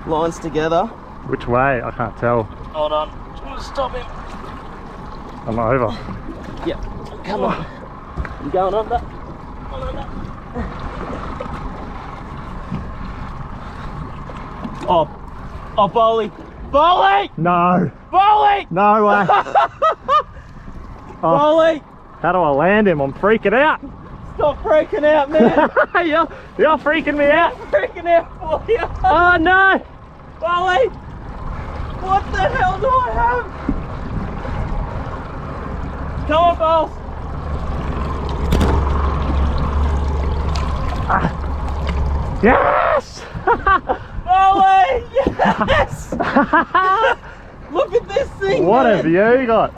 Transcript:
lines together. Which way? I can't tell. Hold on. Just want to stop him. I'm over. Yep. Come on. You going under? Going under. Oh. Oh, Bowley. Bowley! No. Bowley! No way. Oh, Bowley! how do I land him? I'm freaking out. Stop freaking out, man. You're freaking me out. Freaking out for you. Oh no. Bowley! What the hell do I have? Come on, Bowles. Yes. Bowley! Yes! Look at this thing, What man. have you got?